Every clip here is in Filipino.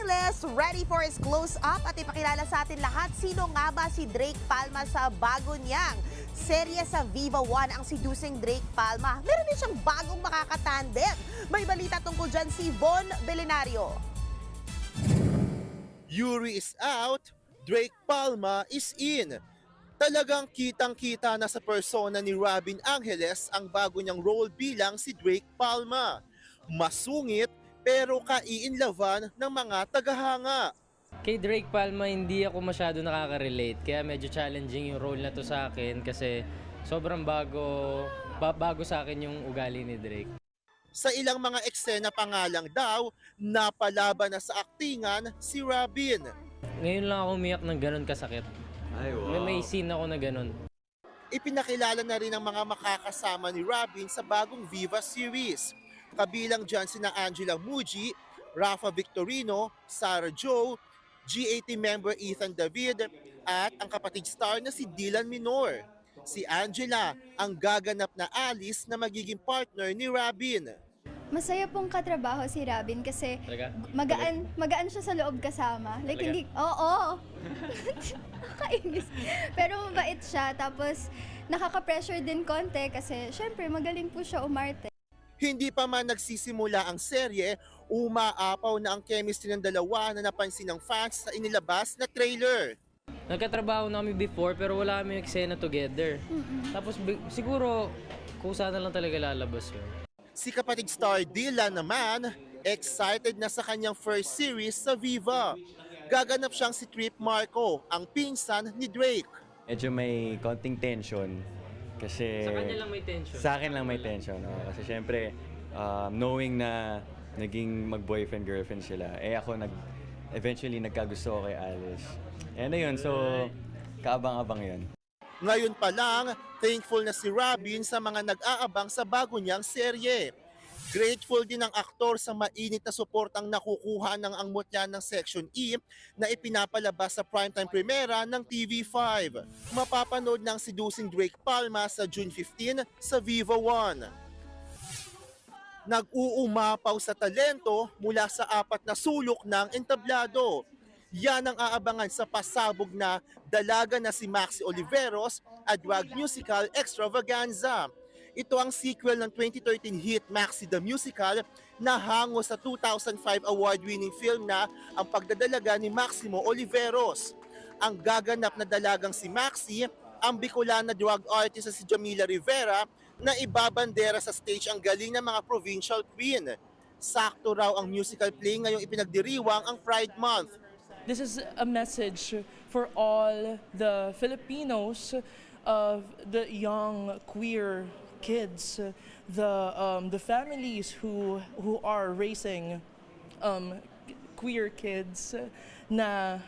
Alice, ready for his close-up at ipakilala sa atin lahat sino nga ba si Drake Palma sa bago niyang serye sa Viva One, ang seducing Drake Palma. Meron din siyang bagong makakatandem. May balita tungkol dyan si Von Belenario. Yuri is out, Drake Palma is in. Talagang kitang-kita na sa persona ni Robin Angeles ang bago niyang role bilang si Drake Palma. Masungit pero kaiinlavan ng mga tagahanga. Kay Drake Palma, hindi ako masyado nakaka-relate. Kaya medyo challenging yung role na to sa akin kasi sobrang bago sa akin yung ugali ni Drake. Sa ilang mga eksena pa nga lang daw, napalaban na sa aktingan si Robin. Ngayon lang ako umiyak ng ganun kasakit. Ay, wow. May scene ako na ganun. Ipinakilala na rin ang mga makakasama ni Robin sa bagong Viva series. Kabilang dyan sina Angela Muji, Rafa Victorino, Sarah Jo, GAT member Ethan David, at ang kapatid star na si Dylan Minor. Si Angela ang gaganap na Alice na magiging partner ni Robin. Masaya pong katrabaho si Robin kasi Talaga? magaan siya sa loob kasama. Like Talaga? hindi, oo. Nakakainis. Pero mabait siya, tapos nakaka-pressure din konti kasi syempre magaling po siya umarte. Hindi pa man nagsisimula ang serye, umaapaw na ang chemistry ng dalawa na napansin ng fans sa inilabas na trailer. Nagkatrabaho na kami before pero wala kami eksena together. Tapos siguro kusa na lang talaga lalabas yun. Si kapatid star Dylan naman, excited na sa kanyang first series sa Viva. Gaganap siyang si Trip Marco, ang pinsan ni Drake. Medyo may konting tension. Kasi Sa kanya lang may tension. Sa akin lang may tension. No? Kasi syempre, knowing na naging mag-boyfriend-girlfriend sila, ako eventually nagkagusto ko kay Alice. Ayun, so kaabang-abang yun. Ngayon pa lang, thankful na si Robin sa mga nag-aabang sa bago niyang serye. Grateful din ang aktor sa mainit na suportang nakukuha ng ang mutya ng Section E na ipinapalabas sa primetime premiera ng TV5. Mapapanood ng seducing Drake Palma sa June 15 sa Viva One. Nag-uumapaw sa talento mula sa 4 na sulok ng entablado. Yan ang aabangan sa pasabog na dalaga na si Maxi Oliveros at drag musical Extravaganza. Ito ang sequel ng 2013 hit Maxi the Musical na hango sa 2005 award-winning film na Ang Pagdadalaga ni Maximo Oliveros. Ang gaganap na dalagang si Maxi, ang Bicolana drag artist na si Jamila Rivera na ibabandera sa stage ang galing ng mga provincial queen. Sakto raw ang musical play ngayong ipinagdiriwang ang Pride Month. This is a message for all the Filipinos, the young queer kids, the families who are raising queer kids, na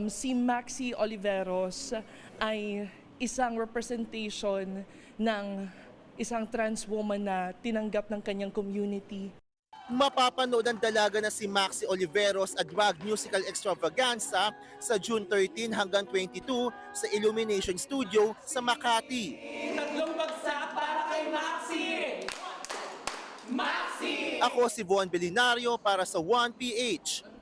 si Maxi Oliveros ay isang representation ng isang trans woman na tinanggap ng kanyang community. Mapapanood ang dalaga na si Maxi Oliveros at drag musical Extravaganza sa June 13 hanggang 22 sa Illumination Studio sa Makati. Tatlong bagsak para kay Maxi! Maxi! Ako si Von Belenario para sa 1PH.